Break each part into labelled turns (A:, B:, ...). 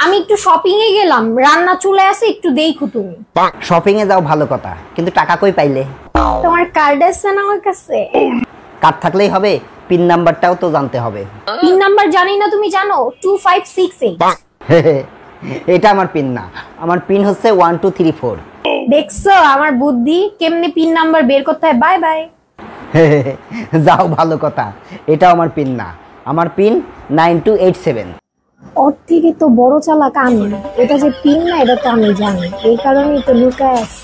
A: আমি একটু শপিং এ গেলাম, রান্না চলে আসে, একটু দেখো তুমি।
B: শপিং এ যাও ভালো কথা, কিন্তু টাকা কই পাইলে?
A: তোমার কার্ড আছে না আমার কাছে?
B: কার্ড থাকলেই হবে? পিন নাম্বারটাও তো জানতে হবে।
A: পিন নাম্বার জানি না, তুমি জানো? 2568।
B: এটা আমার পিন না, আমার পিন হচ্ছে 1234।
A: দেখছো আমার বুদ্ধি, কেমনে পিন নাম্বার বের করতে হয়। Bye bye.
B: যাও ভালো কথা, এটাও আমার পিন না, আমার পিন 9287।
A: ওর থেকে তো বড় চালাক আমি। এটা যে পিন না, এটা তো আমি জানি, এই কারণেই তো লুকায় আছে।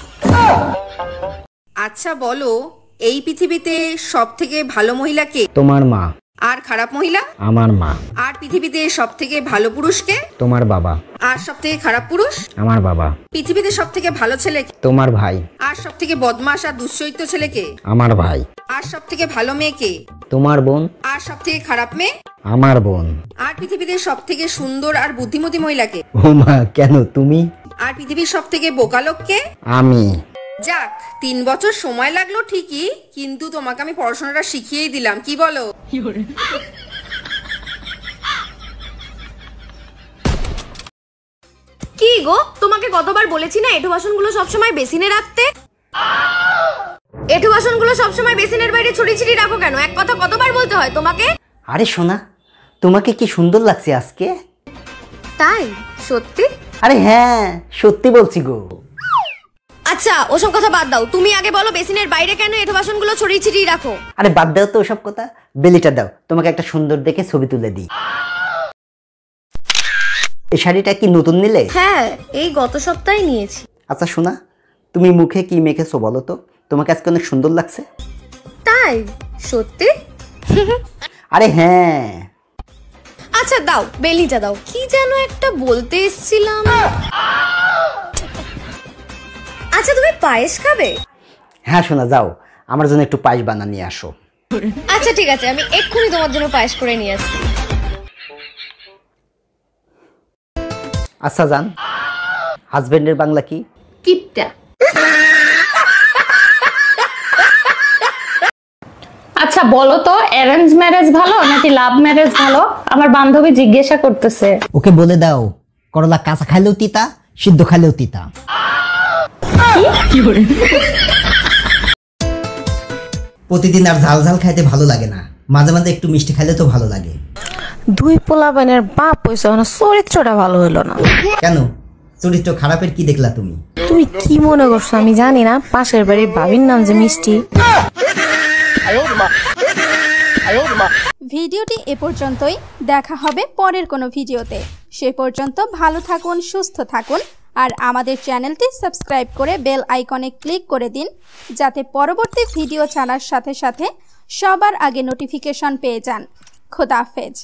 C: আচ্ছা বলো, এই পৃথিবীতে সব থেকে ভালো মহিলা কে?
B: তোমার মা।
C: আর খারাপ মহিলা?
B: আমার মা।
C: আর পৃথিবীতে সব থেকে ভালো পুরুষ কে?
B: তোমার বাবা।
C: আর সব থেকে খারাপ পুরুষ?
B: আমার বাবা।
C: পৃথিবীতে সব থেকে ভালো ছেলে কে?
B: তোমার ভাই।
C: আর সব থেকে বদমাশ আর দুশ্চরিত্র ছেলে কে?
B: আমার ভাই।
C: আর সব থেকে ভালো মেয়ে কে?
B: তোমার বোন।
C: আর সব থেকে খারাপ মেয়ে?
B: আমার বোন।
C: আর পৃথিবীতে সব থেকে সুন্দর আর বুদ্ধিমতী মহিলা কে?
B: ও মা, কেন তুমি?
C: আর পৃথিবীর সব থেকে বোকা লোক কে?
B: আমি।
C: যাক, 3 বছর সময় লাগলো ঠিকই, কিন্তু তোমাকে আমি পড়াশোনাটা শিখিয়েই দিলাম, কি বলো? কি গো, তোমাকে কতবার বলেছি না এঁঠো বাসনগুলো সবসময় বেসিনে রাখতে? এঁঠো বাসনগুলো সবসময় বেসিনের বাইরে ছড়িয়ে ছিটিয়ে রাখো কেন? এক কথা কতবার বলতে হয় তোমাকে?
B: আরে সোনা, তোমাকে কি সুন্দর লাগছে আজকে।
C: তাই? সত্যি?
B: আরে হ্যাঁ, সত্যি বলছি গো।
C: আচ্ছা ওসব কথা বাদ দাও, তুমি আগে বলো বেসিনের বাইরে কেন এঁঠো বাসনগুলো ছড়িয়ে ছিটিয়ে রাখো?
B: আরে বাদ দাও তো ওসব কথা, বেলিটা দাও, তোমাকে একটা সুন্দর দেখে ছবি তুলে দিই। এই শাড়িটা কি নতুন নিলে?
C: হ্যাঁ, এই গত সপ্তাহে নিয়েছি।
B: আচ্ছা সোনা, তুমি মুখে কি মেখেছো বলো তো? তোমাকে আজকে অনেক সুন্দর লাগছে।
C: তাই? সত্যি?
B: আরে হ্যাঁ।
C: আচ্ছা দাও, বেলিটা দাও। কি যেন একটা বলতে এসেছিলাম। আচ্ছা তুমি পায়েস খাবে?
B: হ্যাঁ সোনা, যাও আমার জন্য একটু পায়েস বানা নিয়ে আসো।
C: আচ্ছা ঠিক আছে, আমি এক্ষুনি তোমার জন্য পায়েস করে নিয়ে আসছি।
B: আচ্ছা জান, হাজবেন্ডের বাংলা কি?
A: কিপটা। আচ্ছা বলো তো, অ্যারেঞ্জ ম্যারেজ ভালো নাকি লাভ ম্যারেজ ভালো? আমার বান্ধবী জিজ্ঞাসা করতেছে।
B: ওকে বলে দাও, করলা কাঁচা খাইলেও তিতা, সিদ্ধ খাইলেও তিতা। প্রতিদিন আর ঝাল ঝাল খাইতে ভালো লাগে না, মাঝে মাঝে একটু মিষ্টি খাইলে তো ভালো লাগে।
D: দুই পোলাপানের বাপ হইছে, চরিত্রটা ভালো হইলো না।
B: কেন, চরিত্র খারাপের কি দেখলা তুমি?
D: তুমি কি মনে করছো আমি জানি না? পাশের বাড়ির ভাবির নাম যে মিষ্টি।
E: ভিডিওটি এ পর্যন্তই, দেখা হবে পরের কোনো ভিডিওতে। সে পর্যন্ত ভালো থাকুন, সুস্থ থাকুন, আর আমাদের চ্যানেলটি সাবস্ক্রাইব করে বেল আইকনে ক্লিক করে দিন, যাতে পরবর্তী ভিডিও ছাড়ার সাথে সাথে সবার আগে নোটিফিকেশন পেয়ে যান। খোদা হাফেজ।